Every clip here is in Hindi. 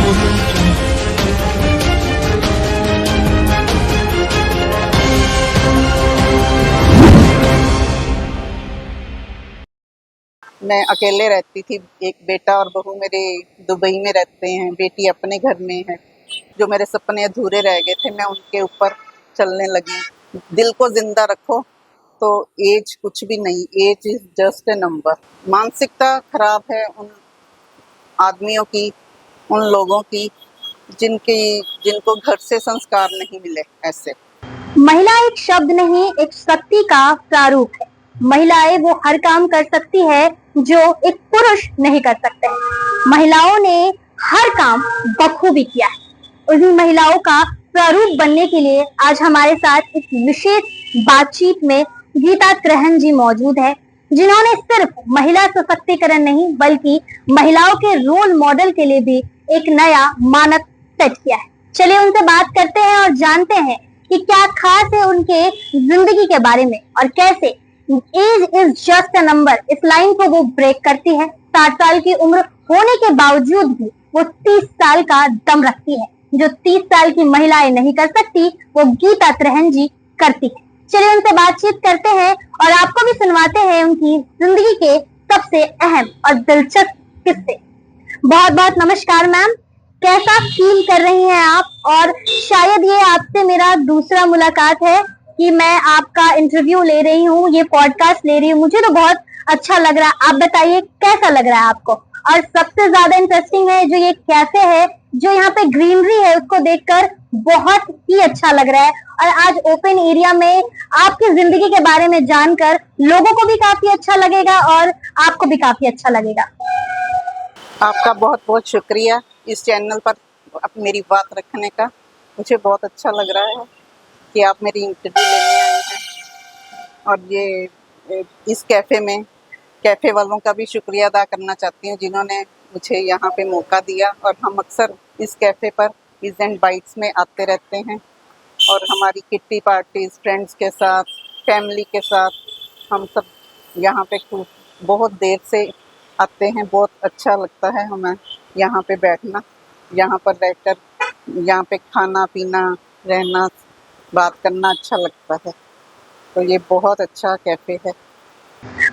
मैं अकेले रहती थी। एक बेटा और बहू मेरे दुबई में रहते हैं, बेटी अपने घर में है। जो मेरे सपने अधूरे रह गए थे, मैं उनके ऊपर चलने लगी। दिल को जिंदा रखो तो एज कुछ भी नहीं, age is just a number. मानसिकता खराब है उन आदमियों की, उन लोगों की जिनको घर से संस्कार नहीं मिले। ऐसे महिला एक शब्द नहीं, एक शक्ति का प्रारूप है। महिलाएं वो हर काम कर सकती है जो एक पुरुष नहीं कर सकते। महिलाओं ने हर काम बखूबी किया है। उन्हीं महिलाओं का प्रारूप बनने के लिए आज हमारे साथ इस विशेष बातचीत में गीता त्रेहन जी मौजूद है, जिन्होंने सिर्फ महिला सशक्तिकरण नहीं बल्कि महिलाओं के रोल मॉडल के लिए भी एक नया मानक सेट किया है। चलिए उनसे बात करते हैं और जानते हैं कि क्या खास है उनके जिंदगी के बारे में और कैसे age is just a number इस लाइन को वो ब्रेक करती है। 60 साल की उम्र होने के बावजूद भी वो 30 साल का दम रखती है। जो 30 साल की महिलाएं नहीं कर सकती वो गीता त्रेहन जी करती है। चलिए उनसे बातचीत करते हैं और आपको भी सुनवाते हैं उनकी जिंदगी के सबसे अहम और दिलचस्प किस्से। बहुत बहुत नमस्कार मैम, कैसा फील कर रही हैं आप? और शायद ये आपसे मेरा दूसरा मुलाकात है कि मैं आपका इंटरव्यू ले रही हूँ, ये पॉडकास्ट ले रही हूँ। मुझे तो बहुत अच्छा लग रहा है। आप बताइए कैसा लग रहा है आपको? और सबसे ज्यादा इंटरेस्टिंग है जो ये कैफे है, जो यहाँ पे ग्रीनरी है, उसको देखकर बहुत ही अच्छा लग रहा है। और आज ओपन एरिया में आपकी जिंदगी के बारे में जानकर लोगों को भी काफी अच्छा लगेगा और आपको भी काफी अच्छा लगेगा। आपका बहुत बहुत शुक्रिया इस चैनल पर मेरी बात रखने का। मुझे बहुत अच्छा लग रहा है कि आप मेरी इंटरव्यू लेने आए हैं। और ये इस कैफ़े वालों का भी शुक्रिया अदा करना चाहती हूँ जिन्होंने मुझे यहाँ पे मौका दिया। और हम अक्सर इस कैफ़े पर बीज एंड बाइट्स में आते रहते हैं और हमारी किट्टी पार्टीज फ्रेंड्स के साथ, फैमिली के साथ हम सब यहाँ पे बहुत देर से आते हैं। बहुत अच्छा लगता है हमें यहाँ पे बैठना, यहाँ पर रहकर यहाँ पे खाना पीना, रहना, बात करना अच्छा लगता है। तो ये बहुत अच्छा कैफ़े है।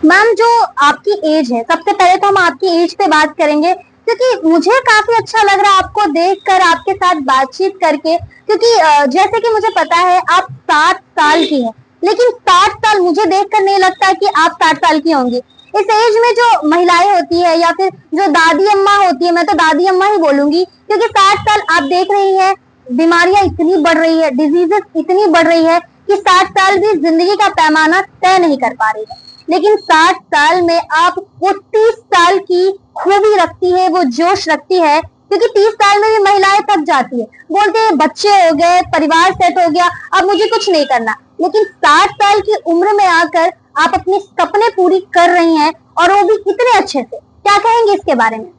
मैम जो आपकी एज है, सबसे पहले तो हम आपकी एज पे बात करेंगे क्योंकि मुझे काफी अच्छा लग रहा है आपको देखकर, आपके साथ बातचीत करके। क्योंकि जैसे कि मुझे पता है आप 60 साल की हैं, लेकिन 60 साल मुझे देखकर नहीं लगता कि आप 60 साल की होंगी। इस एज में जो महिलाएं होती है या फिर जो दादी अम्मा होती है, मैं तो दादी अम्मा ही बोलूंगी, क्योंकि 60 साल आप देख रही है बीमारियां इतनी बढ़ रही है, डिजीजेस इतनी बढ़ रही है कि 60 साल भी जिंदगी का पैमाना तय नहीं कर पा रही है। लेकिन 60 साल में आप वो 30 साल की खूबी रखती है, वो जोश रखती है। क्योंकि 30 साल में भी महिलाएं थक जाती है, बोलते हैं बच्चे हो गए, परिवार सेट हो गया, अब मुझे कुछ नहीं करना। लेकिन 60 साल की उम्र में आकर आप अपने सपने पूरी कर रही हैं और वो भी इतने अच्छे से। क्या कहेंगे इसके बारे में?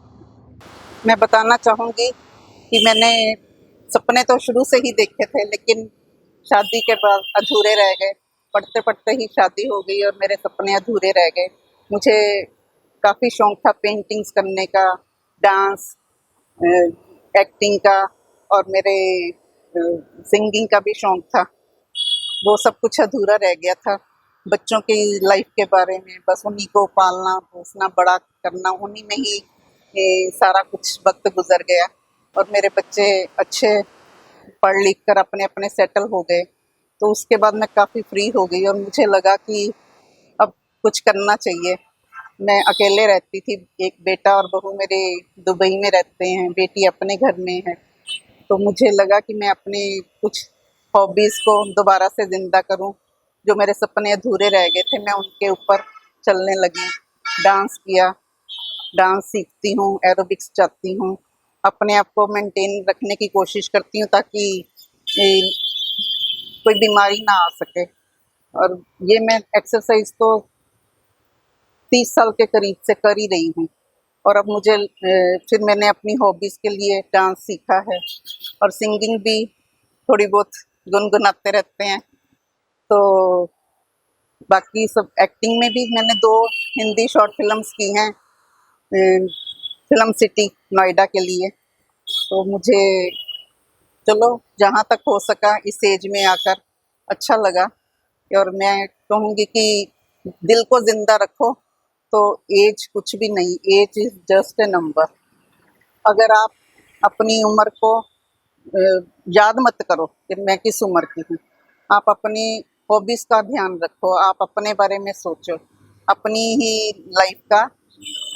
मैं बताना चाहूँगी कि मैंने सपने तो शुरू से ही देखे थे, लेकिन शादी के बाद अधूरे रह गए। पढ़ते पढ़ते ही शादी हो गई और मेरे सपने अधूरे रह गए। मुझे काफ़ी शौक था पेंटिंग्स करने का, डांस, एक्टिंग का, और मेरे सिंगिंग का भी शौक था। वो सब कुछ अधूरा रह गया था। बच्चों की लाइफ के बारे में बस उन्हीं को पालना पोसना बड़ा करना, उन्हीं में ही सारा कुछ वक्त गुजर गया। और मेरे बच्चे अच्छे पढ़ लिख कर अपने अपने सेटल हो गए। तो उसके बाद मैं काफ़ी फ्री हो गई और मुझे लगा कि अब कुछ करना चाहिए। मैं अकेले रहती थी। एक बेटा और बहू मेरे दुबई में रहते हैं, बेटी अपने घर में है। तो मुझे लगा कि मैं अपने कुछ हॉबीज़ को दोबारा से ज़िंदा करूं। जो मेरे सपने अधूरे रह गए थे, मैं उनके ऊपर चलने लगी। डांस किया, डांस सीखती हूँ, एरोबिक्स जाती हूँ, अपने आप को मेंटेन रखने की कोशिश करती हूँ ताकि कोई बीमारी ना आ सके। और ये मैं एक्सरसाइज तो 30 साल के करीब से कर ही रही हूँ। और अब मुझे फिर मैंने अपनी हॉबीज़ के लिए डांस सीखा है और सिंगिंग भी थोड़ी बहुत गुनगुनाते रहते हैं। तो बाकी सब एक्टिंग में भी मैंने 2 हिंदी शॉर्ट फिल्म्स की हैं फिल्म सिटी नोएडा के लिए। तो मुझे चलो जहाँ तक हो सका इस एज में आकर अच्छा लगा। और मैं कहूँगी कि दिल को जिंदा रखो, तो एज कुछ भी नहीं, age is just a number. अगर आप अपनी उम्र को याद मत करो कि मैं किस उम्र की हूँ, आप अपनी हॉबीज का ध्यान रखो, आप अपने बारे में सोचो, अपनी ही लाइफ का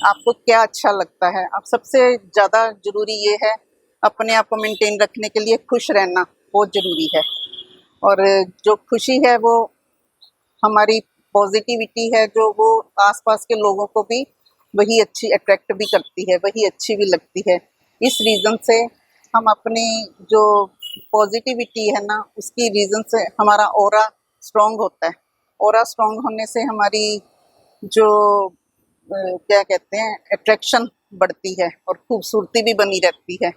आपको क्या अच्छा लगता है। अब सबसे ज़्यादा ज़रूरी ये है अपने आप को मेंटेन रखने के लिए खुश रहना बहुत ज़रूरी है। और जो खुशी है वो हमारी पॉजिटिविटी है, जो वो आसपास के लोगों को भी वही अच्छी अट्रैक्ट भी करती है, वही अच्छी भी लगती है। इस रीज़न से हम अपनी जो पॉजिटिविटी है ना, उसकी रीज़न से हमारा ऑरा स्ट्रॉन्ग होता है। ऑरा स्ट्रॉन्ग होने से हमारी जो क्या कहते हैं अट्रैक्शन बढ़ती है और खूबसूरती भी बनी रहती है।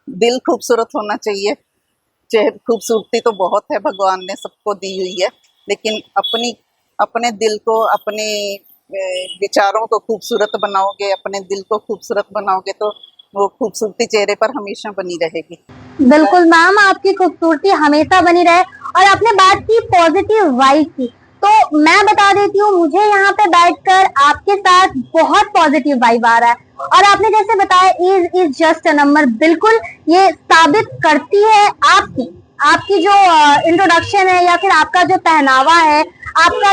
दिल खूबसूरत होना चाहिए। खूबसूरती तो बहुत है, भगवान ने सबको दी हुई है, लेकिन अपने दिल को, अपने विचारों को खूबसूरत बनाओगे, अपने दिल को खूबसूरत बनाओगे तो वो खूबसूरती चेहरे पर हमेशा बनी रहेगी। बिल्कुल मैम, आपकी खूबसूरती हमेशा बनी रहे। और आपने बात की पॉजिटिव वाइब की, तो मैं बता देती हूँ, मुझे यहाँ पे बैठकर आपके साथ बहुत पॉजिटिव वाइब आ रहा है। और आपने जैसे बताया age is just a number, बिल्कुल ये साबित करती है आपकी आपकी जो इंट्रोडक्शन है या फिर आपका जो पहनावा है, आपका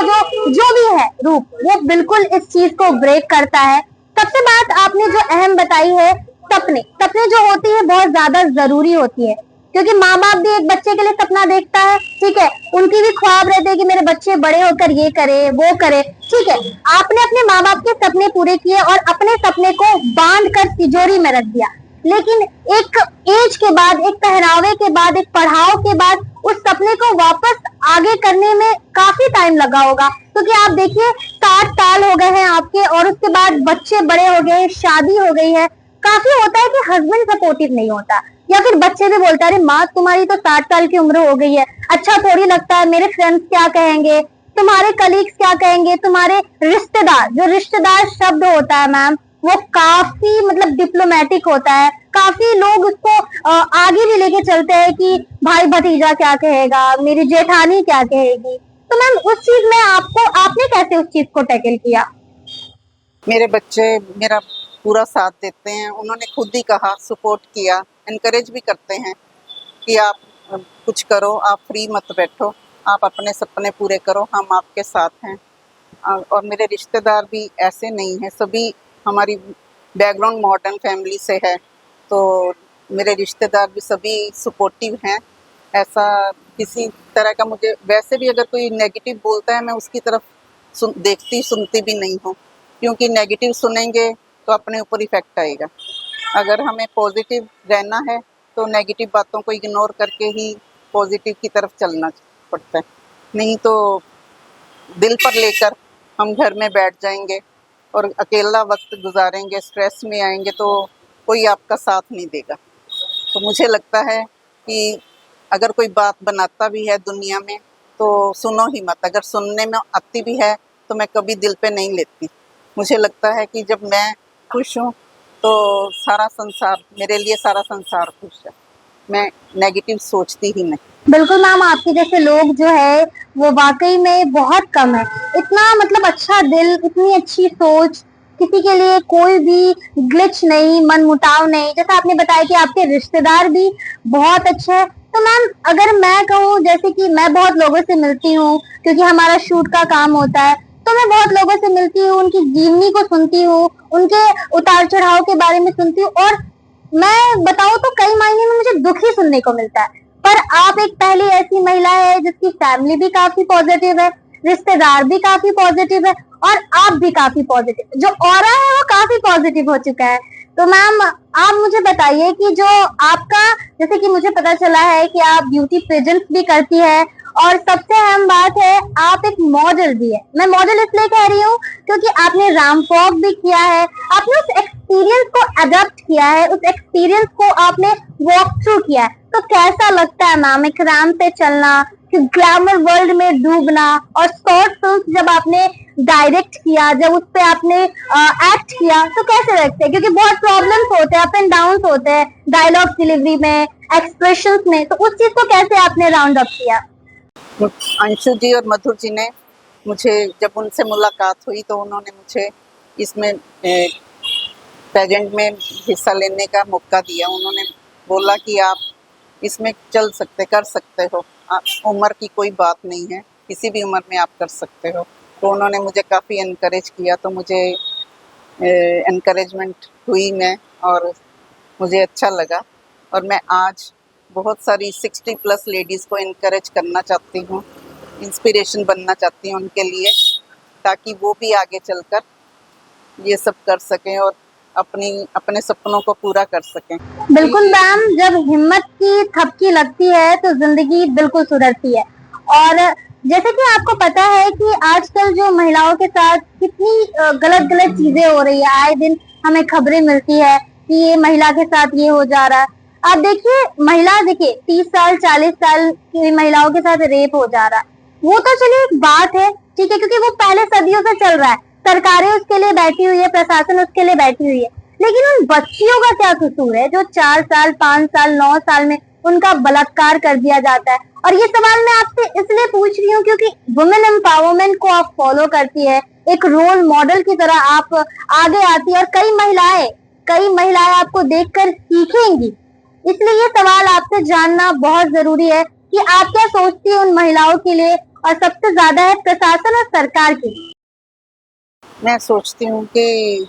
जो भी है रूप, वो बिल्कुल इस चीज को ब्रेक करता है। सबसे बात आपने जो अहम बताई है, सपने सपने जो होती है बहुत ज्यादा जरूरी होती है, क्योंकि माँ बाप भी एक बच्चे के लिए सपना देखता है, ठीक है, उनकी भी ख्वाब रहते हैं कि मेरे बच्चे बड़े होकर ये करे वो करे, ठीक है। आपने अपने माँ बाप के सपने पूरे किए और अपने सपने को बांध कर तिजोरी में रख दिया, लेकिन एक एज के बाद, एक पहनावे के बाद, एक पढ़ाव के बाद उस सपने को वापस आगे करने में काफी टाइम लगा होगा, क्योंकि आप देखिए 60 साल हो गए हैं आपके और उसके बाद बच्चे बड़े हो गए, शादी हो गई है। काफी होता है कि हस्बैंड सपोर्टिव नहीं होता, या फिर बच्चे भी बोलते हैं अरे माँ तुम्हारी तो 60 साल की उम्र हो गई है, अच्छा थोड़ी लगता है, मेरे फ्रेंड्स क्या कहेंगे, तुम्हारे कलीग्स क्या कहेंगे, तुम्हारे रिश्तेदार, जो रिश्तेदार शब्द होता है मैम, वो काफी मतलब डिप्लोमेटिक होता है। काफी लोग उसको आगे भी लेके चलते हैं कि भाई भतीजा क्या कहेगा, मेरी जेठानी क्या कहेगी। तो मैम उस चीज में आपने कैसे उस चीज को टैकल किया? मेरे बच्चे मेरा पूरा साथ देते हैं, उन्होंने खुद ही कहा, सपोर्ट किया, इनकरेज भी करते हैं कि आप कुछ करो, आप फ्री मत बैठो, आप अपने सपने पूरे करो, हम आपके साथ हैं। और मेरे रिश्तेदार भी ऐसे नहीं हैं, सभी हमारी बैकग्राउंड मॉडर्न फैमिली से है, तो मेरे रिश्तेदार भी सभी सपोर्टिव हैं। ऐसा किसी तरह का मुझे, वैसे भी अगर कोई नेगेटिव बोलता है मैं उसकी तरफ देखती सुनती भी नहीं हूँ, क्योंकि नेगेटिव सुनेंगे तो अपने ऊपर इफेक्ट आएगा। अगर हमें पॉजिटिव रहना है तो नेगेटिव बातों को इग्नोर करके ही पॉजिटिव की तरफ चलना पड़ता है, नहीं तो दिल पर लेकर हम घर में बैठ जाएंगे और अकेला वक्त गुजारेंगे, स्ट्रेस में आएंगे तो कोई आपका साथ नहीं देगा। तो मुझे लगता है कि अगर कोई बात बनाता भी है दुनिया में तो सुनो ही मत, अगर सुनने में आती भी है तो मैं कभी दिल पे नहीं लेती। मुझे लगता है कि जब मैं खुश हूँ तो सारा संसार, मेरे लिए सारा संसार खुश है, मैं नेगेटिव सोचती ही नहीं। बिल्कुल मैम, आपके जैसे लोग जो है वो वाकई में बहुत कम है। इतना मतलब अच्छा दिल, इतनी अच्छी सोच, किसी के लिए कोई भी ग्लिच नहीं, मन मुटाव नहीं। जैसा आपने बताया कि आपके रिश्तेदार भी बहुत अच्छे हैं। तो मैम अगर मैं कहूँ, जैसे कि मैं बहुत लोगों से मिलती हूँ क्योंकि हमारा शूट का काम होता है, तो मैं बहुत लोगों से मिलती हूँ, उनकी जीवनी को सुनती हूँ, उनके उतार चढ़ाव के बारे में सुनती हूँ, और मैं बताऊं तो कई मायने में मुझे दुख ही सुनने को मिलता है। पर आप एक पहली ऐसी महिला है जिसकी फैमिली भी काफी पॉजिटिव है, रिश्तेदार भी काफी पॉजिटिव है, और आप भी काफी पॉजिटिव, जो ऑरा है वो काफी पॉजिटिव हो चुका है। तो मैम आप मुझे बताइए कि जो आपका, जैसे कि मुझे पता चला है कि आप ब्यूटी पेजेंट भी करती है, और सबसे अहम बात है आप एक मॉडल भी है। मैं मॉडल इसलिए कह रही हूँ क्योंकि आपने रैंप वॉक भी किया है, आपने उस एक्सपीरियंस को अडॉप्ट किया है, उस एक्सपीरियंस को आपने वॉक थ्रू किया है। तो कैसा लगता है मैम एक रैंप पे चलना, कि ग्लैमर वर्ल्ड में डूबना, और शॉर्ट फिल्म जब आपने डायरेक्ट किया, जब उस पे आपने एक्ट किया, तो कैसे लगते हैं? क्योंकि बहुत प्रॉब्लम्स होते हैं, अप एंड डाउन होते हैं डायलॉग डिलीवरी में, एक्सप्रेशंस में, तो उस चीज को कैसे आपने राउंड अप किया? अंशु जी और मधुर जी ने मुझे, जब उनसे मुलाकात हुई तो उन्होंने मुझे इसमें पेजेंट में हिस्सा लेने का मौका दिया। उन्होंने बोला कि आप इसमें चल सकते, कर सकते हो, उम्र की कोई बात नहीं है, किसी भी उम्र में आप कर सकते हो। तो उन्होंने मुझे काफ़ी इनकरेज किया, तो मुझे इनकरेजमेंट हुई मैं, और मुझे अच्छा लगा। और मैं आज बहुत सारी 60 प्लस लेडीज़ को इनकरेज करना चाहती हूँ, इंस्पिरेशन बनना चाहती हूँ उनके लिए, ताकि वो भी आगे चलकर ये सब कर सकें और अपने सपनों को पूरा कर सकें। बिल्कुल मैम, जब हिम्मत की थपकी लगती है तो जिंदगी बिल्कुल सुधरती है। और जैसे कि आपको पता है कि आजकल जो महिलाओं के साथ कितनी गलत गलत चीजें हो रही है, आए दिन हमें खबरें मिलती है कि ये महिला के साथ ये हो जा रहा है। आप देखिए, महिला देखिए 30 साल 40 साल की महिलाओं के साथ रेप हो जा रहा है, वो तो चलिए एक बात है, ठीक है, क्योंकि वो पहले सदियों से चल रहा है, सरकारें उसके लिए बैठी हुई है, प्रशासन उसके लिए बैठी हुई है। लेकिन उन बच्चियों का क्या कसूर है जो 4 साल 5 साल 9 साल में उनका बलात्कार कर दिया जाता है? और ये सवाल मैं आपसे इसलिए पूछ रही हूँ क्योंकि वुमेन एम्पावरमेंट को आप फॉलो करती है, एक रोल मॉडल की तरह आप आगे आती है, और कई महिलाएं आपको देखकर सीखेंगी। इसलिए ये सवाल आपसे जानना बहुत जरूरी है कि आप क्या सोचती है उन महिलाओं के लिए, और सबसे ज्यादा है प्रशासन और सरकार के लिए। मैं सोचती हूँ कि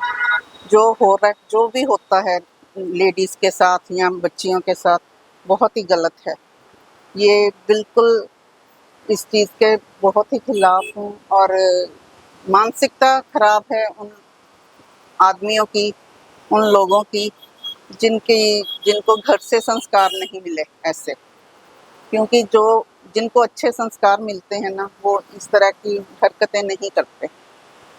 जो हो रहा है, जो भी होता है लेडीज़ के साथ या बच्चियों के साथ, बहुत ही गलत है। ये बिल्कुल इस चीज़ के बहुत ही खिलाफ हूँ, और मानसिकता खराब है उन आदमियों की, उन लोगों की जिनको घर से संस्कार नहीं मिले ऐसे। क्योंकि जिनको अच्छे संस्कार मिलते हैं ना, वो इस तरह की हरकतें नहीं करते।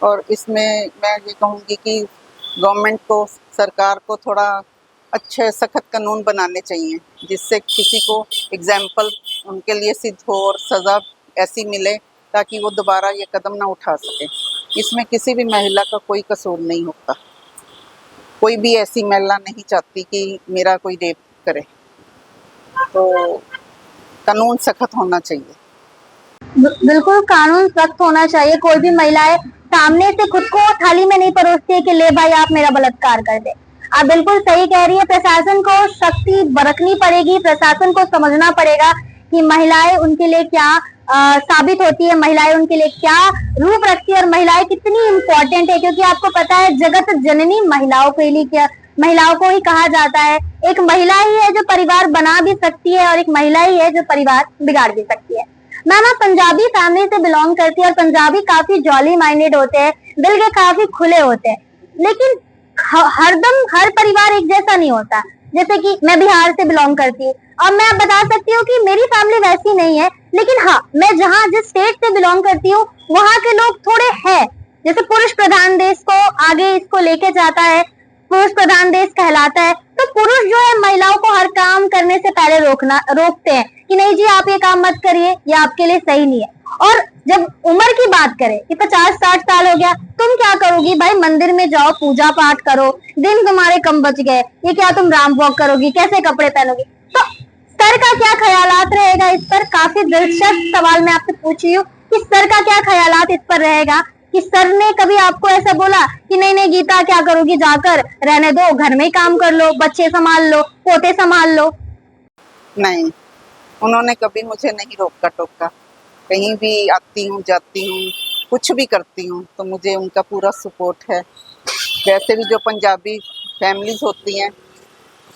और इसमें मैं ये कहूँगी कि गवर्नमेंट को, सरकार को थोड़ा अच्छे सख्त कानून बनाने चाहिए, जिससे किसी को एग्जाम्पल उनके लिए सिद्ध हो और सज़ा ऐसी मिले ताकि वो दोबारा ये कदम ना उठा सके। इसमें किसी भी महिला का कोई कसूर नहीं होता। कोई भी ऐसी महिला नहीं चाहती कि मेरा कोई रेप करे। तो कानून सख्त होना चाहिए। बिल्कुल कानून सख्त होना चाहिए। कोई भी महिलाएं सामने से खुद को थाली में नहीं परोसती है कि ले भाई आप मेरा बलात्कार कर दे। आप बिल्कुल सही कह रही है, प्रशासन को सख्ती बरतनी पड़ेगी, प्रशासन को समझना पड़ेगा कि महिलाएं उनके लिए क्या साबित होती है, महिलाएं उनके लिए क्या रूप रखती है, और महिलाएं कितनी इम्पोर्टेंट है। क्योंकि आपको पता है जगत जननी महिलाओं के लिए क्या, महिलाओं को ही कहा जाता है। एक महिला ही है जो परिवार बना भी सकती है, और एक महिला ही है जो परिवार बिगाड़ भी सकती है। मैम, आप पंजाबी फैमिली से बिलोंग करती है, और पंजाबी काफी जॉली माइंडेड होते हैं, दिल के काफी खुले होते हैं। लेकिन हरदम हर परिवार एक जैसा नहीं होता। जैसे कि मैं बिहार से बिलोंग करती हूँ, और मैं बता सकती हूँ कि मेरी फैमिली वैसी नहीं है। लेकिन हाँ, मैं जिस स्टेट से बिलोंग करती हूँ वहाँ के लोग थोड़े हैं, जैसे पुरुष प्रधान देश को आगे इसको लेके जाता है, पुरुष प्रधान देश कहलाता है, तो पुरुष जो है महिलाओं को हर काम करने से पहले रोकते हैं कि नहीं जी आप ये काम मत करिए, ये आपके लिए सही नहीं है। और जब उम्र की बात करें कि 50-60 साल हो गया, तुम क्या करोगी भाई, मंदिर में जाओ, पूजा पाठ करो, दिन तुम्हारे कम बच गए, ये क्या तुम राम वॉक करोगी, कैसे कपड़े पहनोगी? तो सर का क्या ख्यालात रहेगा इस पर? काफी दिलचस्प सवाल मैं आपसे पूछ रही हूँ कि सर का क्या ख्यालात इस पर रहेगा, कि सर ने कभी आपको ऐसा बोला कि नहीं नहीं गीता क्या करोगी, जाकर रहने दो, घर में ही काम कर लो, बच्चे संभाल लो, पोते संभाल लो? नहीं, उन्होंने कभी मुझे नहीं रोका टोका। कहीं भी आती हूँ, जाती हूँ, कुछ भी करती हूँ तो मुझे उनका पूरा सपोर्ट है। वैसे भी जो पंजाबी फैमिलीज होती हैं,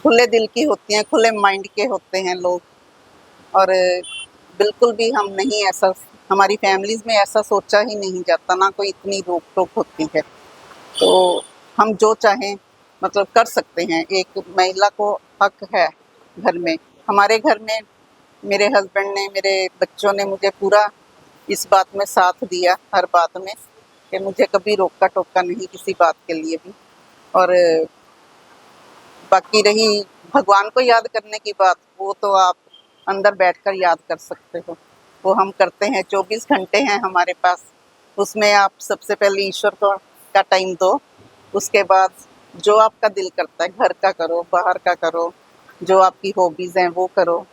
खुले दिल की होती हैं, खुले माइंड के होते हैं लोग। और बिल्कुल भी हम नहीं ऐसा, हमारी फैमिलीज़ में ऐसा सोचा ही नहीं जाता, ना कोई इतनी रोक टोक होती है। तो हम जो चाहें मतलब कर सकते हैं। एक महिला को हक है घर में। हमारे घर में मेरे हस्बैंड ने, मेरे बच्चों ने मुझे पूरा इस बात में साथ दिया, हर बात में, कि मुझे कभी रोका टोका नहीं किसी बात के लिए भी। और बाकी रही भगवान को याद करने की बात, वो तो आप अंदर बैठकर याद कर सकते हो, वो हम करते हैं। 24 घंटे हैं हमारे पास, उसमें आप सबसे पहले ईश्वर का टाइम दो, उसके बाद जो आपका दिल करता है, घर का करो, बाहर का करो, जो आपकी हॉबीज़ हैं वो करो।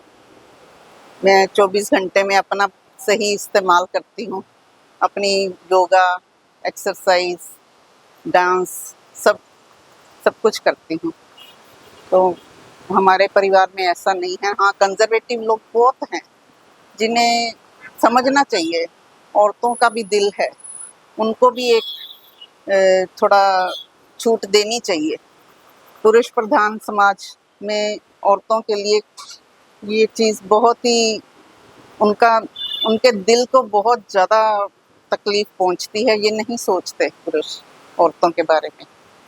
मैं 24 घंटे में अपना सही इस्तेमाल करती हूँ, अपनी योगा, एक्सरसाइज, डांस, सब सब कुछ करती हूँ। तो हमारे परिवार में ऐसा नहीं है। हाँ, कंजर्वेटिव लोग बहुत हैं जिन्हें समझना चाहिए, औरतों का भी दिल है, उनको भी एक थोड़ा छूट देनी चाहिए। पुरुष प्रधान समाज में औरतों के लिए ये चीज़ बहुत ही उनका उनके दिल को बहुत ज़्यादा तकलीफ पहुंचती है। ये नहीं सोचते पुरुष औरतों के बारे में,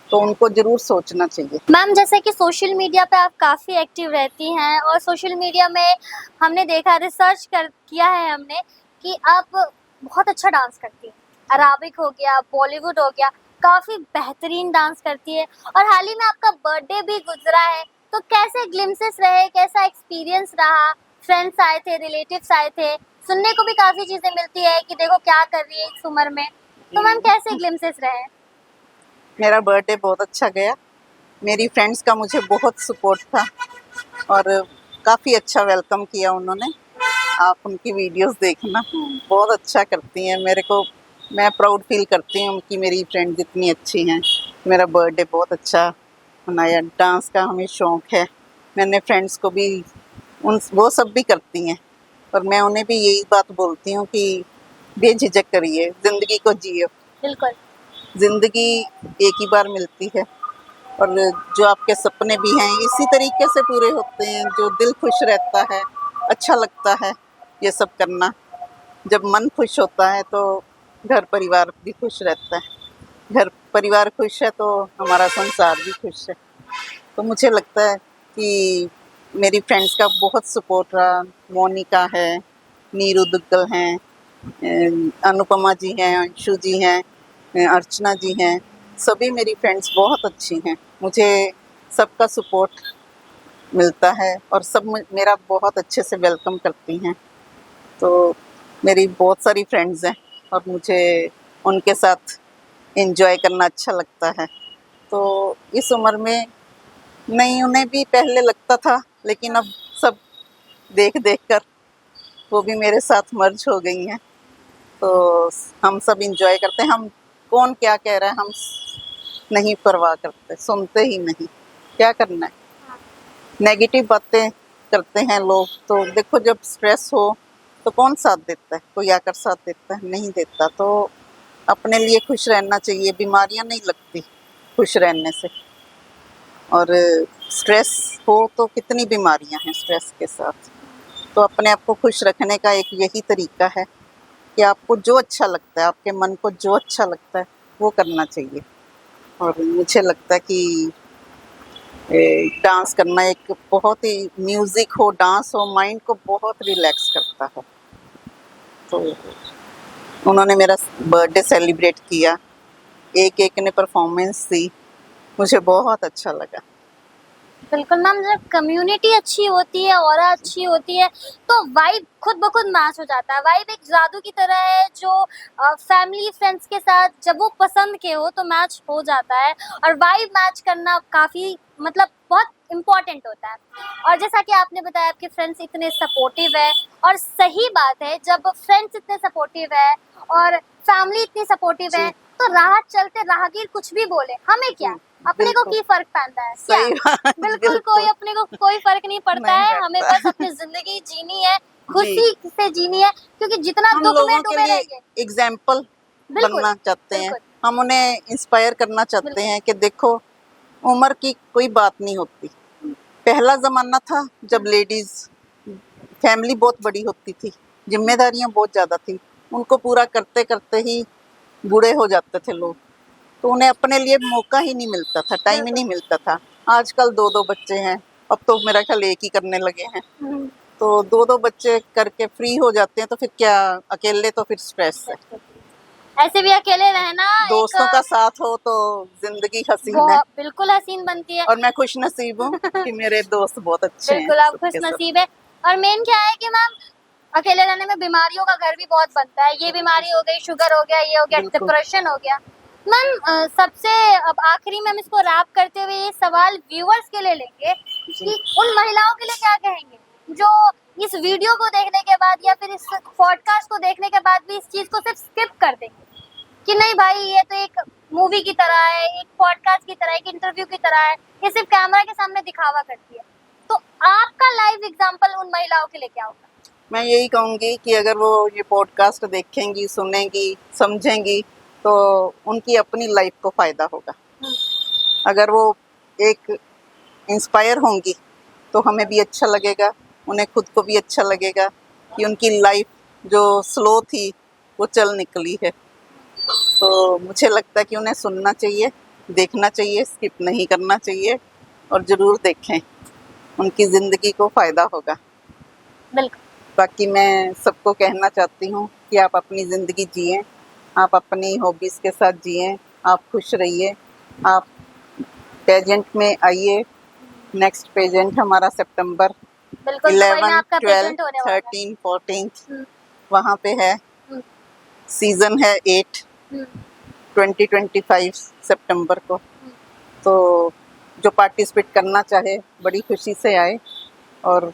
तो उनको ज़रूर सोचना चाहिए। मैम, जैसे कि सोशल मीडिया पे आप काफ़ी एक्टिव रहती हैं और सोशल मीडिया में हमने देखा, रिसर्च कर किया है हमने कि आप बहुत अच्छा डांस करती हैं। अराबिक हो गया, बॉलीवुड हो गया, काफ़ी बेहतरीन डांस करती है। और हाल ही में आपका बर्थडे भी गुजरा है, तो कैसे ग्लिम्सेस रहे, कैसा एक्सपीरियंस रहा? फ्रेंड्स आए थे, रिलेटिव्स आए थे, सुनने को भी काफ़ी चीज़ें मिलती है कि देखो क्या कर रही है इस उम्र में। तो मैम, कैसे ग्लिम्सेस रहे? मेरा बर्थडे बहुत अच्छा गया। मेरी फ्रेंड्स का मुझे बहुत सपोर्ट था और काफ़ी अच्छा वेलकम किया उन्होंने। आप उनकी वीडियोस देखना, बहुत अच्छा करती हैं। मैं प्राउड फील करती हूँ कि मेरी फ्रेंड्स इतनी अच्छी हैं। मेरा बर्थडे बहुत अच्छा मनाया। डांस का हमें शौक़ है। मैंने फ्रेंड्स को भी वो सब भी करती हैं और मैं उन्हें भी यही बात बोलती हूँ कि बेझिझक करिए, ज़िंदगी को जिए। बिल्कुल। ज़िंदगी एक ही बार मिलती है और जो आपके सपने भी हैं इसी तरीके से पूरे होते हैं। जो दिल खुश रहता है, अच्छा लगता है ये सब करना। जब मन खुश होता है तो घर परिवार भी खुश रहता है। घर परिवार खुश है तो हमारा संसार भी खुश है। तो मुझे लगता है कि मेरी फ्रेंड्स का बहुत सपोर्ट रहा। मोनिका है, नीरू दुग्गल हैं, अनुपमा जी हैं, अंशु जी हैं, अर्चना जी हैं। सभी मेरी फ्रेंड्स बहुत अच्छी हैं। मुझे सबका सपोर्ट मिलता है और सब मेरा बहुत अच्छे से वेलकम करती हैं। तो मेरी बहुत सारी फ्रेंड्स हैं और मुझे उनके साथ एंजॉय करना अच्छा लगता है। तो इस उम्र में नहीं, उन्हें भी पहले लगता था, लेकिन अब सब देख देख कर वो भी मेरे साथ मर्ज हो गई हैं। तो हम सब एंजॉय करते हैं। हम कौन क्या कह रहा है हम नहीं परवाह करते, सुनते ही नहीं। क्या करना है, नेगेटिव बातें करते हैं लोग। तो देखो, जब स्ट्रेस हो तो कौन साथ देता है? कोई आकर साथ देता है? नहीं देता। तो अपने लिए खुश रहना चाहिए। बीमारियां नहीं लगती खुश रहने से। और स्ट्रेस हो तो कितनी बीमारियां हैं स्ट्रेस के साथ। तो अपने आप को खुश रखने का एक यही तरीका है कि आपको जो अच्छा लगता है, आपके मन को जो अच्छा लगता है वो करना चाहिए। और मुझे लगता है कि डांस करना एक बहुत ही, म्यूज़िक हो, डांस हो, माइंड को बहुत रिलैक्स करता है। तो उन्होंने मेरा बर्थडे सेलिब्रेट किया, एक ने परफॉर्मेंस दी, मुझे बहुत अच्छा लगा। बिल्कुल मैम, जब कम्युनिटी अच्छी होती है, ऑरा अच्छी होती है, तो वाइब खुद ब खुद मैच हो जाता है। वाइब एक जादू की तरह है जो फैमिली फ्रेंड्स के साथ जब वो पसंद के हो तो मैच हो जाता है। और वाइब मैच करना काफ़ी मतलब बहुत इम्पोर्टेंट होता है। और जैसा कि आपने बताया आपके फ्रेंड्स इतने सपोर्टिव है, और सही बात है, जब फ्रेंड्स इतने सपोर्टिव है और फैमिली इतनी सपोर्टिव है, तो राह चलते राहगीर कुछ भी बोले हमें क्या, अपने को बिल्कुल की फर्क पैंता है क्या? सही बात। बिल्कुल कोई अपने को कोई फर्क नहीं पड़ता नहीं है। हमें पड़ता। बस अपनी जिंदगी जीनी है, जी, खुशी से जीनी है, क्योंकि जितना हम दुख में लोगों के डूबे लिए रहेंगे। एग्जाम्पल बिल्कुल बनना चाहते हैं। बिल्कुल हम उन्हें इंस्पायर करना चाहते बिल्कुल। हैं कि देखो, उम्र की कोई बात नहीं होती। पहला ज़माना था जब लेडीज़, फैमिली बहुत बड़ी होती थी, जिम्मेदारियां बहुत ज़्यादा थी, उनको पूरा करते करते ही बूढ़े हो जाते थे लोग। तो उन्हें अपने लिए मौका ही नहीं मिलता था, टाइम ही नहीं मिलता था। आजकल 2-2 बच्चे हैं, अब तो मेरा ख्याल एक ही करने लगे हैं। तो 2-2 बच्चे करके फ्री हो जाते हैं, तो फिर क्या, अकेले तो फिर स्ट्रेस है। ऐसे भी अकेले रहना एक दोस्तों का साथ हो तो ज़िंदगी हसीन है। बहुत बिल्कुल हसीन बनती है। और मैं खुशनसीब हूँ कि मेरे दोस्त बहुत अच्छे हैं, बिल्कुल आप खुश सबके सब। नसीब है। और मेन क्या है कि मैम, अकेले रहने में बीमारियों का घर भी बहुत बनता है। ये बीमारी हो गई, शुगर हो गया, ये हो गया, बिल्कुल। डिप्रेशन हो गया। मैम सबसे अब आखिरी में हम इसको रैप करते हुए ये सवाल व्यूअर्स के लिए लेंगे कि उन महिलाओं के लिए क्या कहेंगे जो इस वीडियो को देखने के बाद या फिर इस पॉडकास्ट को देखने के बाद भी इस चीज को सिर्फ स्किप कर देंगे कि नहीं भाई ये तो एक मूवी की तरह है, एक पॉडकास्ट की तरह, एक इंटरव्यू की तरह है, ये सिर्फ कैमरा के सामने दिखावा करती है। तो आपका लाइव एग्जांपल उन महिलाओं के लिए क्या होगा? मैं यही कहूँगी कि अगर वो ये पॉडकास्ट देखेंगी, सुनेंगी, समझेंगी तो उनकी अपनी लाइफ को फ़ायदा होगा। अगर वो एक इंस्पायर होंगी तो हमें भी अच्छा लगेगा, उन्हें खुद को भी अच्छा लगेगा कि उनकी लाइफ जो स्लो थी वो चल निकली है। तो मुझे लगता है कि उन्हें सुनना चाहिए, देखना चाहिए, स्किप नहीं करना चाहिए और ज़रूर देखें, उनकी ज़िंदगी को फ़ायदा होगा। बिल्कुल। बाकी मैं सबको कहना चाहती हूँ कि आप अपनी ज़िंदगी जिएं, आप अपनी हॉबीज़ के साथ जिएं, आप खुश रहिए, आप पेजेंट में आइए। नेक्स्ट पेजेंट हमारा सितंबर बिल्कुल तो वही में 11, आपका 12, प्रेजेंट होने वाला है। 13, 14 हम्म, वहाँ पे है। हम्म, सीज़न है 8 हम्म, 2025 सितंबर को। तो जो पार्टिसिपेट करना चाहे बड़ी खुशी से आए और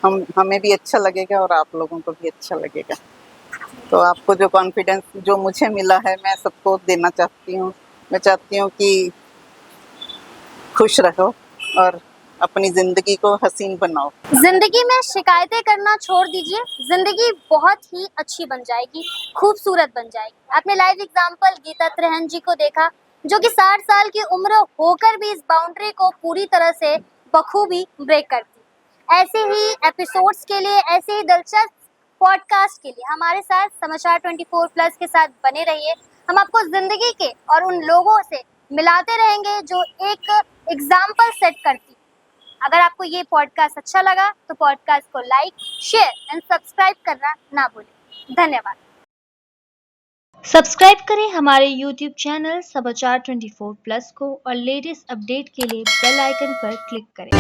हमें भी अच्छा लगेगा और आप लोगों को भी अच्छा लगेगा। तो आपको जो कॉन्फिडेंस जो मुझे मिला है मैं सबको देना चाहती हूँ। मैं चाहती हूँ कि खुश रहो और अपनी ज़िंदगी को हसीन बनाओ। जिंदगी में शिकायतें करना छोड़ दीजिए, जिंदगी बहुत ही अच्छी बन जाएगी, खूबसूरत बन जाएगी। आपने लाइव एग्जांपल गीता त्रेहन जी को देखा जो कि 60 साल की उम्र होकर भी इस बाउंड्री को पूरी तरह से बखूबी ब्रेक करती। ऐसे ही एपिसोड्स के लिए, ऐसे ही दिलचस्प पॉडकास्ट के लिए हमारे साथ समाचार 24+ के साथ बने रहिए। हम आपको जिंदगी के और उन लोगों से मिलाते रहेंगे जो एक एग्जाम्पल सेट करती। अगर आपको ये पॉडकास्ट अच्छा लगा तो पॉडकास्ट को लाइक, शेयर एंड सब्सक्राइब करना ना भूलें। धन्यवाद। सब्सक्राइब करें हमारे YouTube चैनल समाचार 24+ को और लेटेस्ट अपडेट के लिए बेल आइकन पर क्लिक करें।